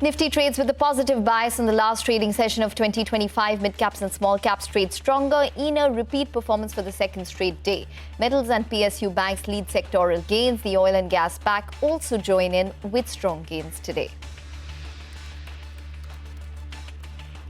Nifty trades with a positive bias in the last trading session of 2025. Mid-caps and small-caps trade stronger in a repeat performance for the second straight day. Metals and PSU banks lead sectoral gains. The oil and gas pack also join in with strong gains today.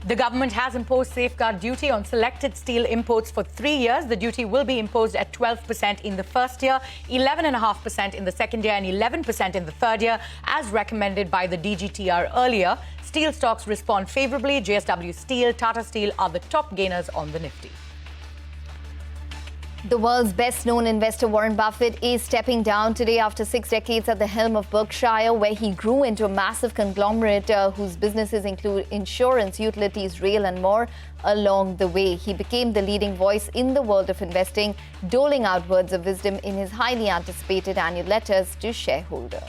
The government has imposed safeguard duty on selected steel imports for 3 years. The duty will be imposed at 12% in the first year, 11.5% in the second year and 11% in the third year, as recommended by the DGTR earlier. Steel stocks respond favorably. JSW Steel, Tata Steel are the top gainers on the Nifty. The world's best-known investor Warren Buffett is stepping down today after 6 decades at the helm of Berkshire, where he grew into a massive conglomerate whose businesses include insurance, utilities, rail and more along the way. He became the leading voice in the world of investing, doling out words of wisdom in his highly anticipated annual letters to shareholders.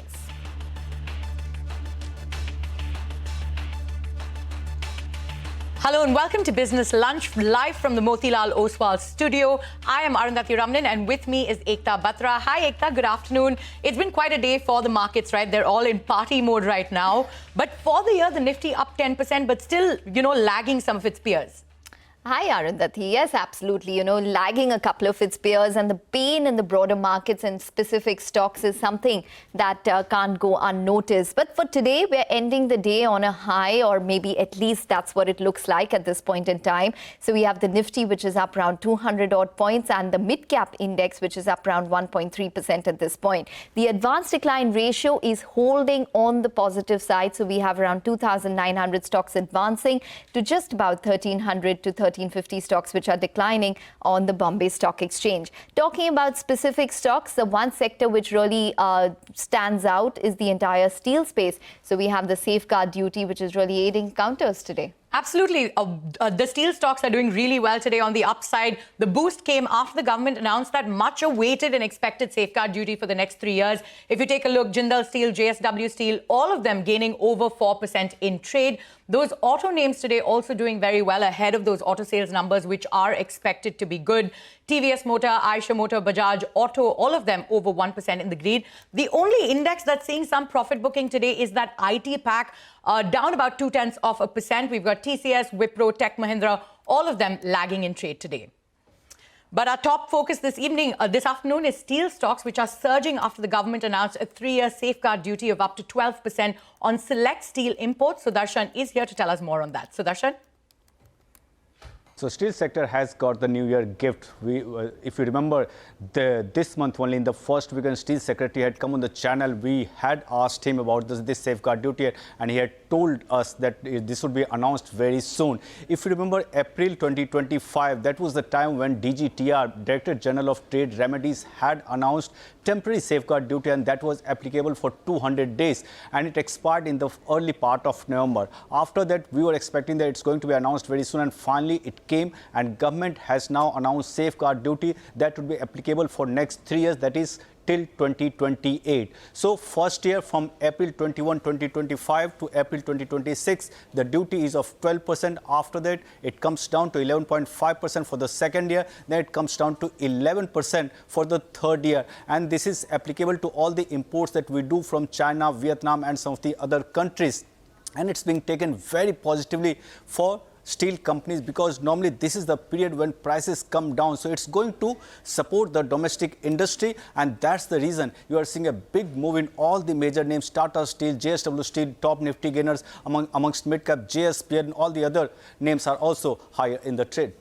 Hello and welcome to Business Lunch, live from the Motilal Oswal studio. I am Arundhati Ramnan and with me is Ekta Batra. Hi Ekta, good afternoon. It's been quite a day for the markets, right? They're all in party mode right now. But for the year, the Nifty up 10%, but still, lagging some of its peers. Hi, Arundhati. Yes, absolutely. Lagging a couple of its peers, and the pain in the broader markets and specific stocks is something that can't go unnoticed. But for today, we're ending the day on a high, or maybe at least that's what it looks like at this point in time. So we have the Nifty, which is up around 200 odd points, and the mid-cap index, which is up around 1.3% at this point. The advanced decline ratio is holding on the positive side. So we have around 2,900 stocks advancing to just about 1,300 to 1,350 stocks, which are declining on the Bombay Stock Exchange. Talking about specific stocks, the one sector which really stands out is the entire steel space. So we have the safeguard duty, which is really aiding counters today. Absolutely. The steel stocks are doing really well today on the upside. The boost came after the government announced that much awaited and expected safeguard duty for the next 3 years. If you take a look, Jindal Steel, JSW Steel, all of them gaining over 4% in trade. Those auto names today also doing very well ahead of those auto sales numbers, which are expected to be good. TVS Motor, Eicher Motor, Bajaj Auto, all of them over 1% in the green. The only index that's seeing some profit booking today is that IT pack, down about 0.2%. We've got TCS, Wipro, Tech Mahindra, all of them lagging in trade today. But our top focus this afternoon is steel stocks, which are surging after the government announced a 3-year safeguard duty of up to 12% on select steel imports. Sudarshan is here to tell us more on that. Sudarshan? So steel sector has got the New Year gift. If you remember, this month only in the first weekend, Steel Secretary had come on the channel. We had asked him about this safeguard duty, and he had told us that this would be announced very soon. If you remember, April 2025, that was the time when DGTR, Director General of Trade Remedies, had announced temporary safeguard duty, and that was applicable for 200 days. And it expired in the early part of November. After that, we were expecting that it's going to be announced very soon, and finally it came, and government has now announced safeguard duty that would be applicable for next 3 years, that is till 2028. So first year from April 21, 2025 to April 2026, the duty is of 12%. After that, it comes down to 11.5% for the second year. Then it comes down to 11% for the third year. And this is applicable to all the imports that we do from China, Vietnam, and some of the other countries. And it's being taken very positively for steel companies, because normally this is the period when prices come down. So it's going to support the domestic industry, and that's the reason you are seeing a big move in all the major names. Tata Steel, JSW Steel, top Nifty gainers amongst mid-cap, JSP, and all the other names are also higher in the trade.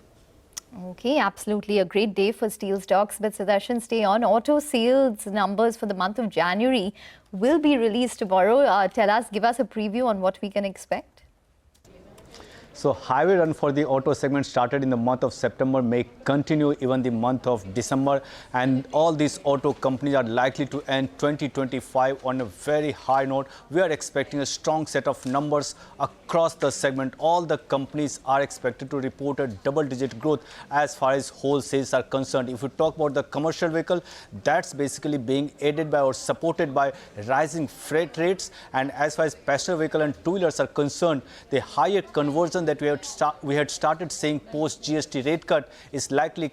Okay, absolutely a great day for steel stocks. But Sudarshan, stay on. Auto sales numbers for the month of January will be released tomorrow. Give us a preview on what we can expect. So highway run for the auto segment started in the month of September, may continue even the month of December, and all these auto companies are likely to end 2025 on a very high note. We are expecting a strong set of numbers across the segment. All the companies are expected to report a double-digit growth as far as wholesales are concerned. If you talk about the commercial vehicle, that's basically being aided by or supported by rising freight rates, and as far as passenger vehicle and two-wheelers are concerned, the higher conversion erosion that we had started seeing post GST rate cut is likely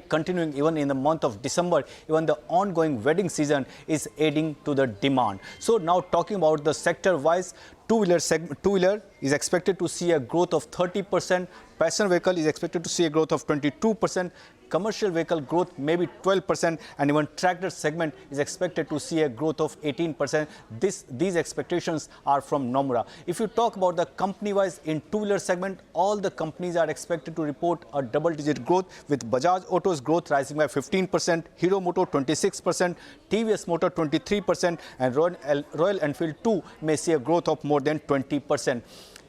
continuing even in the month of December. Even the ongoing wedding season is aiding to the demand. So now talking about the sector wise, two-wheeler is expected to see a growth of 30%. Passenger vehicle is expected to see a growth of 22%. Commercial vehicle growth maybe 12%, and even tractor segment is expected to see a growth of 18%. These expectations are from Nomura. If you talk about the company-wise in two-wheeler segment, all the companies are expected to report a double-digit growth, with Bajaj Auto's growth rising by 15%, Hero Moto 26%, TVS Motor 23%, and Royal Enfield too may see a growth of more than 20%.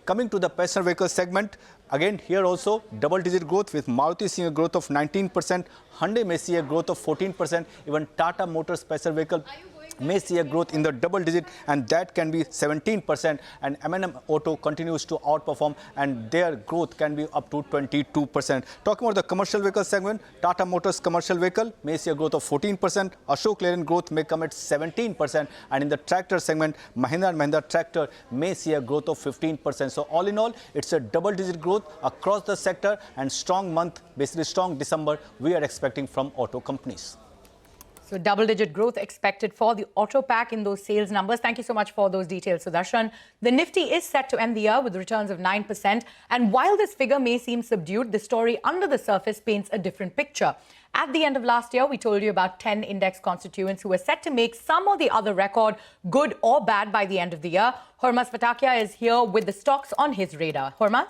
Coming to the passenger vehicle segment, again here also double-digit growth, with Maruti seeing a growth of 19%, Hyundai may see a growth of 14%, even Tata Motors passenger vehicle may see a growth in the double digit, and that can be 17%, and M&M Auto continues to outperform and their growth can be up to 22%. Talking about the commercial vehicle segment, Tata Motors commercial vehicle may see a growth of 14%, Ashok Leyland growth may come at 17%, and in the tractor segment, Mahindra tractor may see a growth of 15%. So all in all, it's a double-digit growth across the sector, and strong month, basically strong December, we are expecting from auto companies. So double-digit growth expected for the auto pack in those sales numbers. Thank you so much for those details, Sudarshan. The Nifty is set to end the year with returns of 9%. And while this figure may seem subdued, the story under the surface paints a different picture. At the end of last year, we told you about 10 index constituents who were set to make some or the other record, good or bad, by the end of the year. Hormaz Patakia is here with the stocks on his radar. Hormaz?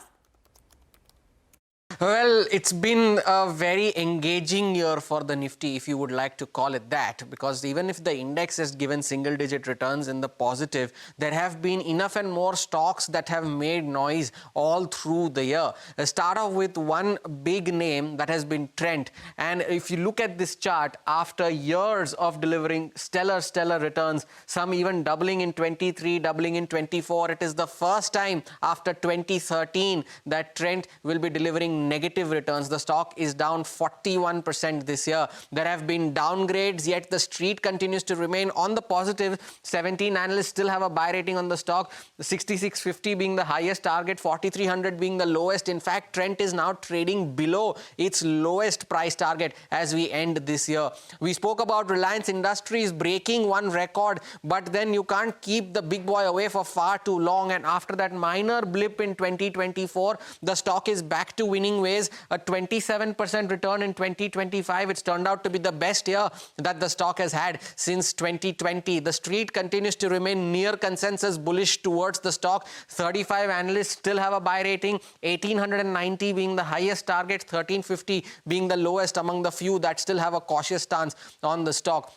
Well, it's been a very engaging year for the Nifty, if you would like to call it that, because even if the index has given single-digit returns in the positive, there have been enough and more stocks that have made noise all through the year. Let's start off with one big name that has been Trent. And if you look at this chart, after years of delivering stellar returns, some even doubling in 23, doubling in 24, it is the first time after 2013 that Trent will be delivering negative returns. The stock is down 41% this year. There have been downgrades, yet the street continues to remain on the positive. 17 analysts still have a buy rating on the stock, 6650 being the highest target, 4300 being the lowest. In fact, Trent is now trading below its lowest price target as we end this year. We spoke about Reliance Industries breaking one record, but then you can't keep the big boy away for far too long, and after that minor blip in 2024, the stock is back to winning ways. A 27% return in 2025. It's turned out to be the best year that the stock has had since 2020. The street continues to remain near consensus bullish towards the stock. 35 analysts still have a buy rating, 1890 being the highest target, 1350 being the lowest among the few that still have a cautious stance on the stock.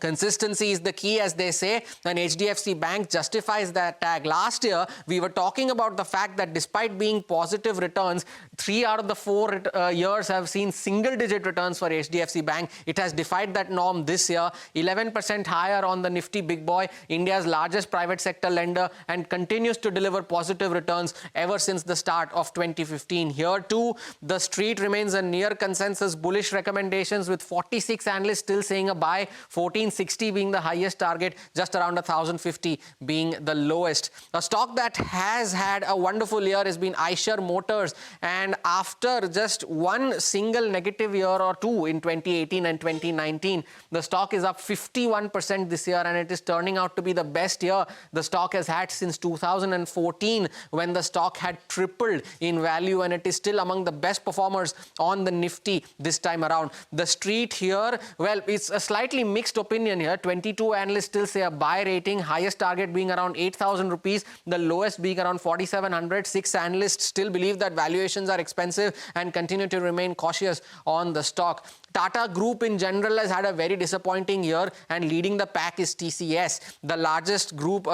Consistency is the key, as they say, and HDFC Bank justifies that tag. Last year, we were talking about the fact that despite being positive returns, 3 out of the 4 years have seen single-digit returns for HDFC Bank. It has defied that norm this year, 11% higher on the Nifty Big Boy, India's largest private sector lender, and continues to deliver positive returns ever since the start of 2015. Here too, the street remains a near consensus bullish recommendations, with 46 analysts still saying a buy, 1460 being the highest target, just around 1050 being the lowest. A stock that has had a wonderful year has been Eicher Motors, and after just one single negative year or two in 2018 and 2019, the stock is up 51% this year, and it is turning out to be the best year the stock has had since 2014, when the stock had tripled in value, and it is still among the best performers on the Nifty this time around. The street here, well, it's a slightly mixed opinion here. 22 analysts still say a buy rating, highest target being around 8,000 rupees, the lowest being around 4,700. 6 analysts still believe that valuations are expensive and continue to remain cautious on the stock. Tata Group in general has had a very disappointing year, and leading the pack is TCS, the largest group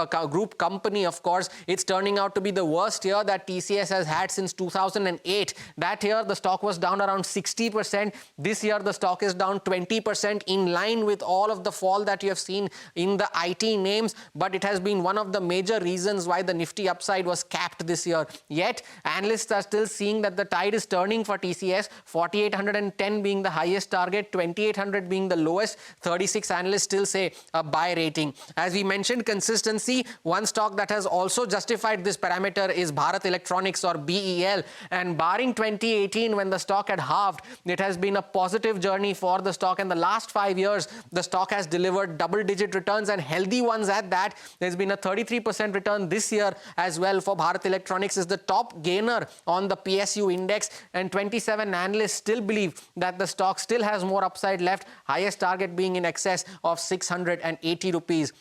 company, of course. It's turning out to be the worst year that TCS has had since 2008. That year, the stock was down around 60%. This year, the stock is down 20%, in line with all of the fall that you have seen in the IT names, but it has been one of the major reasons why the Nifty upside was capped this year. Yet, analysts are still seeing that the tide is turning for TCS, 4,810 being the highest highest target, 2800 being the lowest. 36 analysts still say a buy rating. As we mentioned, consistency, one stock that has also justified this parameter is Bharat Electronics or BEL, and barring 2018 when the stock had halved, it has been a positive journey for the stock. In the last 5 years, the stock has delivered double-digit returns and healthy ones at that. There's been a 33% return this year as well for Bharat Electronics. Is the top gainer on the PSU index, and 27 analysts still believe that the stock still has more upside left, highest target being in excess of 680 rupees.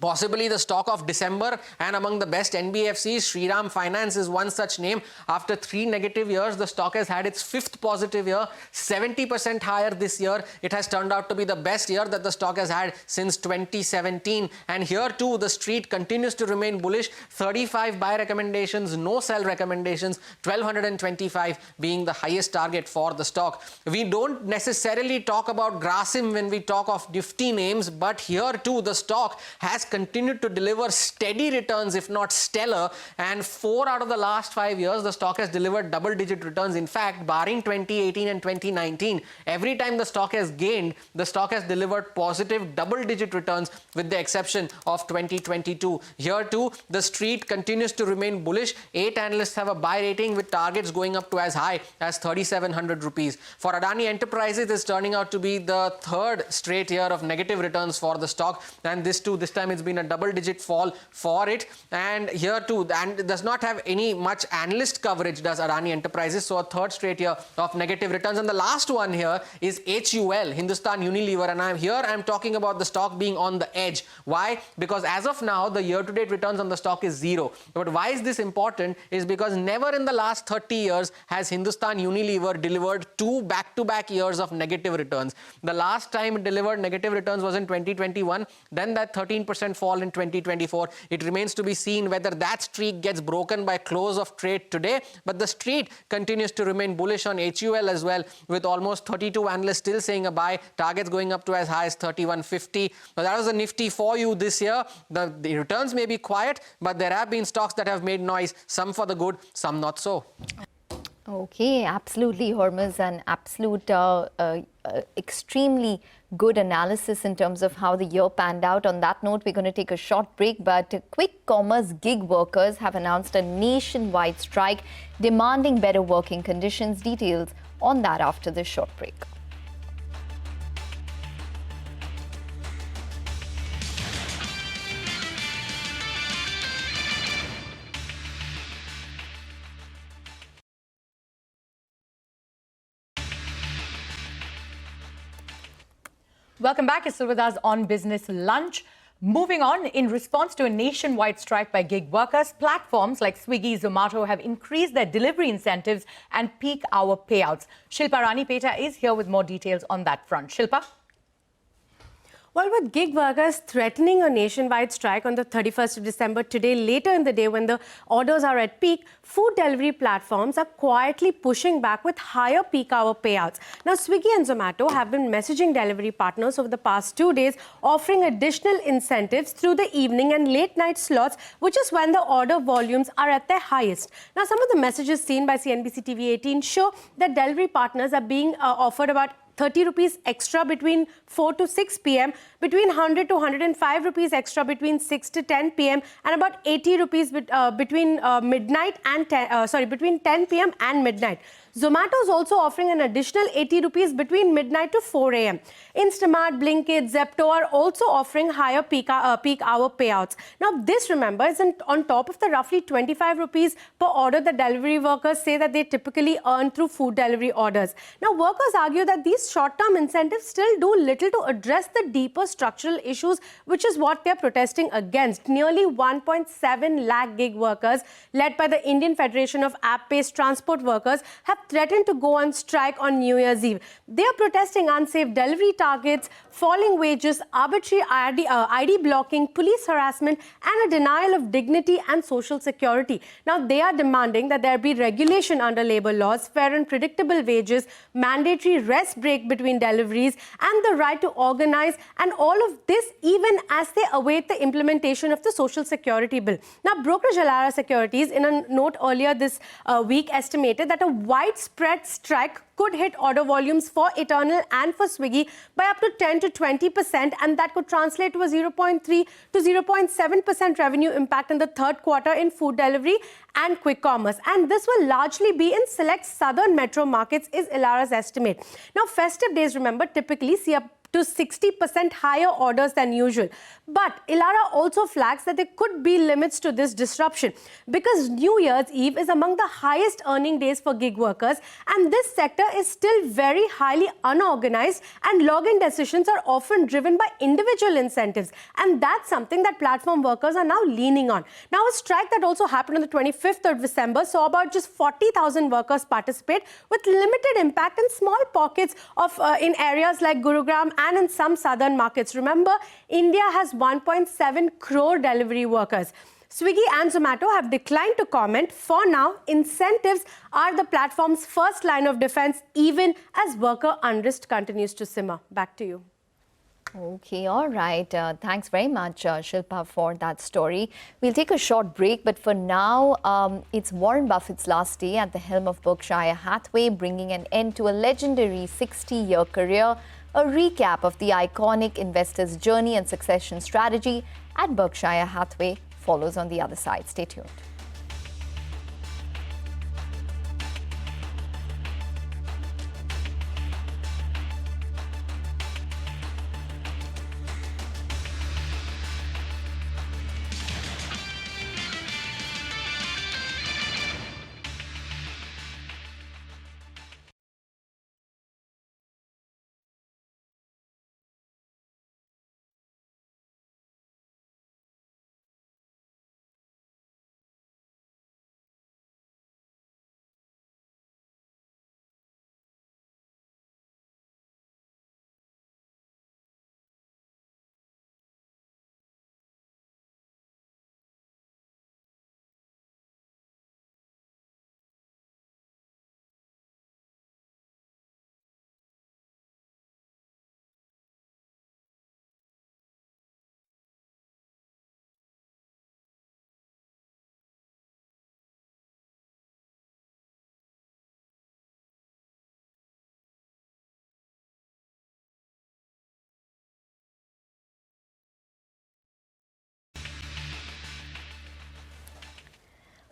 Possibly the stock of December, and among the best NBFCs, Shriram Finance is one such name. After 3 negative years, the stock has had its 5th positive year, 70% higher this year. It has turned out to be the best year that the stock has had since 2017. And here too, the street continues to remain bullish. 35 buy recommendations, no sell recommendations, 1225 being the highest target for the stock. We don't necessarily talk about Grasim when we talk of Nifty names, but here too, the stock has continued to deliver steady returns, if not stellar, and 4 out of the last 5 years the stock has delivered double-digit returns. In fact, barring 2018 and 2019, every time the stock has gained, the stock has delivered positive double-digit returns, with the exception of 2022. Here too, the street continues to remain bullish. 8 analysts have a buy rating, with targets going up to as high as 3,700 rupees. For Adani Enterprises, it's turning out to be the 3rd straight year of negative returns for the stock, and this time it's been a double-digit fall for it. And here too, and it does not have any much analyst coverage, does Adani Enterprises, so a 3rd straight year of negative returns. And the last one here is HUL, Hindustan Unilever, and I'm talking about the stock being on the edge. Why? Because as of now, the year-to-date returns on the stock is 0. But why is this important? Is because never in the last 30 years has Hindustan Unilever delivered 2 back-to-back years of negative returns. The last time it delivered negative returns was in 2021, then that 13% fall in 2024. It remains to be seen whether that streak gets broken by close of trade today, but the street continues to remain bullish on HUL as well, with almost 32 analysts still saying a buy, targets going up to as high as 3150. Now that was the Nifty for you this year. The returns may be quiet, but there have been stocks that have made noise, some for the good, some not so. Okay, absolutely, Hormuz, an absolute extremely good analysis in terms of how the year panned out. On that note, we're going to take a short break, but quick commerce gig workers have announced a nationwide strike demanding better working conditions. Details on that after this short break. Welcome back. You're still with us on Business Lunch. Moving on, in response to a nationwide strike by gig workers, platforms like Swiggy, Zomato have increased their delivery incentives and peak hour payouts. Shilpa Ranipeta is here with more details on that front. Shilpa? Well, with gig workers threatening a nationwide strike on the 31st of December, today, later in the day when the orders are at peak, food delivery platforms are quietly pushing back with higher peak hour payouts. Now, Swiggy and Zomato have been messaging delivery partners over the past 2 days, offering additional incentives through the evening and late night slots, which is when the order volumes are at their highest. Now, some of the messages seen by CNBC TV18 show that delivery partners are being offered about 30 rupees extra between 4 to 6 p.m., between 100 to 105 rupees extra between 6 to 10 p.m., and about 80 rupees between midnight and between 10 p.m. and midnight. Zomato is also offering an additional 80 rupees between midnight to 4 a.m. Instamart, Blinkit, Zepto are also offering higher peak hour payouts. Now, this, remember, is on top of the roughly 25 rupees per order that delivery workers say that they typically earn through food delivery orders. Now, workers argue that these short-term incentives still do little to address the deeper structural issues, which is what they're protesting against. Nearly 1.7 lakh gig workers, led by the Indian Federation of App-Based Transport Workers, have threatened to go on strike on New Year's Eve. They are protesting unsafe delivery targets, falling wages, arbitrary ID blocking, police harassment, and a denial of dignity and social security. Now, they are demanding that there be regulation under labor laws, fair and predictable wages, mandatory rest break between deliveries, and the right to organize, and all of this even as they await the implementation of the Social Security Bill. Now, brokerage Elara Securities, in a note earlier this week, estimated that a wide widespread strike could hit order volumes for Eternal and for Swiggy by up to 10 to 20%, and that could translate to a 0.3 to 0.7% revenue impact in the third quarter in food delivery and quick commerce. And this will largely be in select southern metro markets, is Elara's estimate. Now, festive days, remember, typically see up to 60% higher orders than usual. But Elara also flags that there could be limits to this disruption because New Year's Eve is among the highest earning days for gig workers, and this sector is still very highly unorganized, and login decisions are often driven by individual incentives, and that's something that platform workers are now leaning on. Now, a strike that also happened on the 25th of December saw about just 40,000 workers participate, with limited impact in small pockets of in areas like Gurugram and in some southern markets. Remember, India has 1.7 crore delivery workers. Swiggy and Zomato have declined to comment. For now, incentives are the platform's first line of defense, even as worker unrest continues to simmer. Back to you. Okay, all right. Thanks very much, Shilpa, for that story. We'll take a short break, but for now, it's Warren Buffett's last day at the helm of Berkshire Hathaway, bringing an end to a legendary 60-year career. A recap of the iconic investor's journey and succession strategy at Berkshire Hathaway follows on the other side. Stay tuned.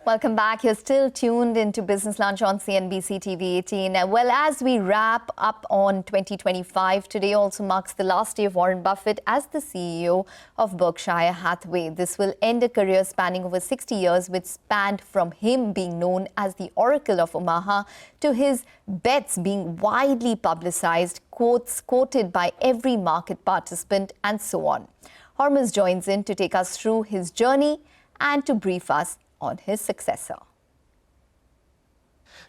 Welcome back. You're still tuned into Business Lunch on CNBC TV18. Well, as we wrap up on 2025, today also marks the last day of Warren Buffett as the CEO of Berkshire Hathaway. This will end a career spanning over 60 years, which spanned from him being known as the Oracle of Omaha to his bets being widely publicized, quotes quoted by every market participant, and so on. Hormuz joins in to take us through his journey and to brief us on his successor.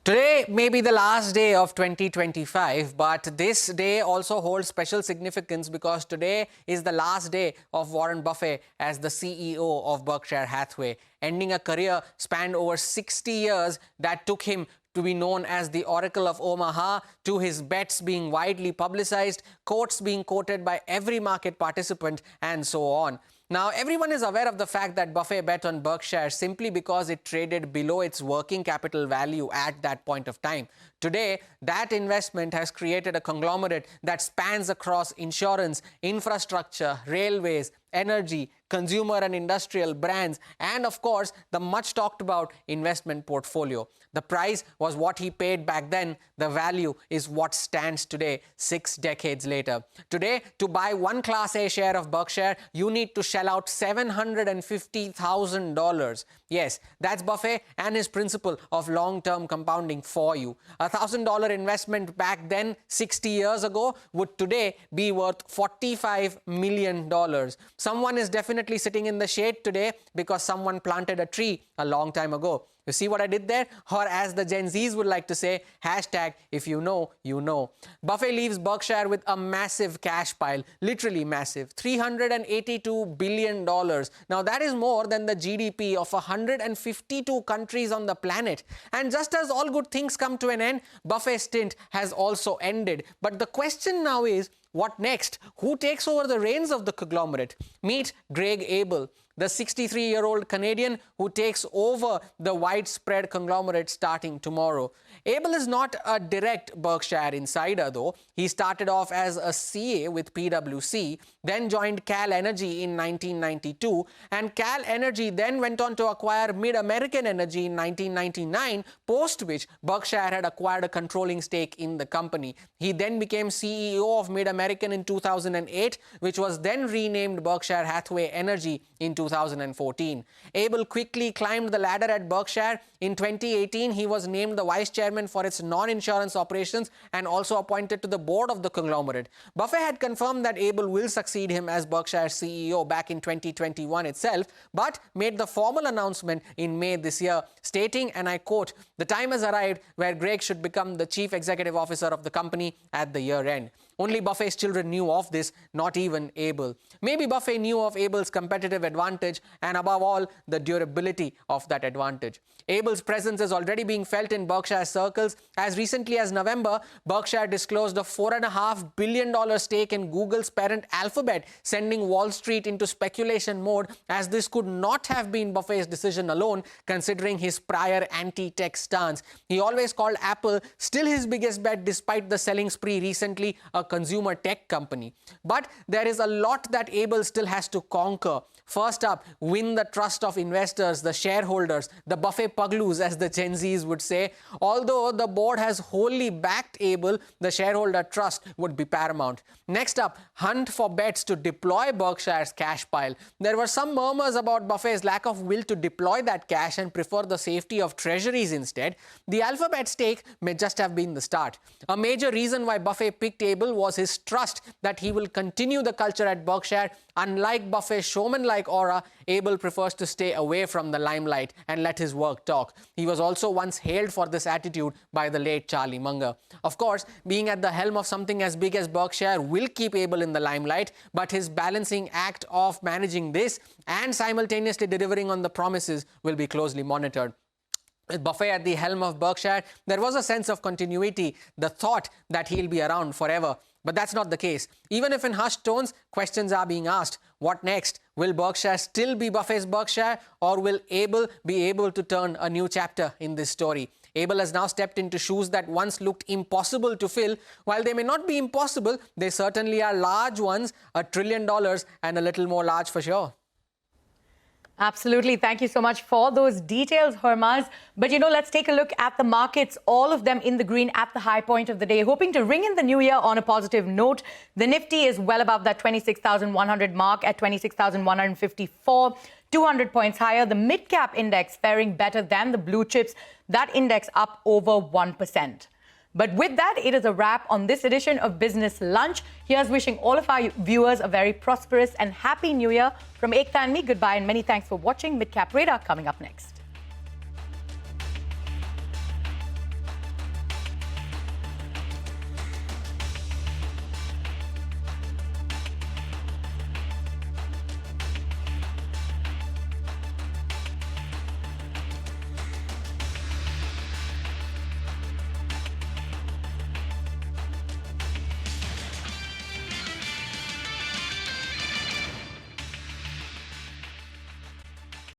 Today may be the last day of 2025, but this day also holds special significance because today is the last day of Warren Buffett as the CEO of Berkshire Hathaway, ending a career spanned over 60 years that took him to be known as the Oracle of Omaha, to his bets being widely publicized, quotes being quoted by every market participant, and so on. Now, everyone is aware of the fact that Buffett bet on Berkshire simply because it traded below its working capital value at that point of time. Today, that investment has created a conglomerate that spans across insurance, infrastructure, railways, energy, consumer and industrial brands, and of course, the much talked about investment portfolio. The price was what he paid back then. The value is what stands today, 6 decades later. Today, to buy one Class A share of Berkshire, you need to shell out $750,000. Yes, that's Buffett and his principle of long-term compounding for you. A $1,000 investment back then, 60 years ago, would today be worth $45 million. Someone is definitely sitting in the shade today because someone planted a tree a long time ago. You see what I did there? Or as the Gen Zs would like to say, hashtag if you know, you know. Buffett leaves Berkshire with a massive cash pile, literally massive, $382 billion. Now that is more than the GDP of 152 countries on the planet. And just as all good things come to an end, Buffett's stint has also ended. But the question now is, What next? Who takes over the reins of the conglomerate? Meet Greg Abel, the 63-year-old Canadian who takes over the widespread conglomerate starting tomorrow. Abel is not a direct Berkshire insider, though. He started off as a CA with PwC, then joined Cal Energy in 1992, and Cal Energy then went on to acquire Mid-American Energy in 1999, post which Berkshire had acquired a controlling stake in the company. He then became CEO of Mid-American in 2008, which was then renamed Berkshire Hathaway Energy in 2014. Abel quickly climbed the ladder at Berkshire. In 2018, he was named the vice chairman for its non-insurance operations and also appointed to the board of the conglomerate. Buffett had confirmed that Abel will succeed him as Berkshire's CEO back in 2021 itself, but made the formal announcement in May this year, stating, and I quote, "The time has arrived where Greg should become the chief executive officer of the company at the year end." Only Buffett's children knew of this, not even Abel. Maybe Buffett knew of Abel's competitive advantage and, above all, the durability of that advantage. Abel's presence is already being felt in Berkshire circles. As recently as November, Berkshire disclosed a $4.5 billion stake in Google's parent Alphabet, sending Wall Street into speculation mode, as this could not have been Buffett's decision alone, considering his prior anti-tech stance. He always called Apple still his biggest bet, despite the selling spree recently, a consumer tech company. But there is a lot that Abel still has to conquer. First up, win the trust of investors, the shareholders, the Buffett Pugloos, as the Gen Zs would say. Although the board has wholly backed Abel, the shareholder trust would be paramount. Next up, hunt for bets to deploy Berkshire's cash pile. There were some murmurs about Buffett's lack of will to deploy that cash and prefer the safety of treasuries instead. The Alphabet stake may just have been the start. A major reason why Buffett picked Abel was his trust that he will continue the culture at Berkshire. Unlike Buffett's showman-like aura, Abel prefers to stay away from the limelight and let his work talk. He was also once hailed for this attitude by the late Charlie Munger. Of course, being at the helm of something as big as Berkshire will keep Abel in the limelight, but his balancing act of managing this and simultaneously delivering on the promises will be closely monitored. With Buffett at the helm of Berkshire, there was a sense of continuity, the thought that he'll be around forever. But that's not the case. Even if in hushed tones, questions are being asked. What next? Will Berkshire still be Buffett's Berkshire, or will Abel be able to turn a new chapter in this story? Abel has now stepped into shoes that once looked impossible to fill. While they may not be impossible, they certainly are large ones, $1 trillion and a little more large for sure. Absolutely. Thank you so much for those details, Hermaz. But, let's take a look at the markets, all of them in the green at the high point of the day, hoping to ring in the new year on a positive note. The Nifty is well above that 26,100 mark at 26,154, 200 points higher. The mid-cap index faring better than the blue chips, that index up over 1%. But with that, it is a wrap on this edition of Business Lunch. Here's wishing all of our viewers a very prosperous and happy new year. From Ekta and me, goodbye and many thanks for watching. Midcap Radar coming up next.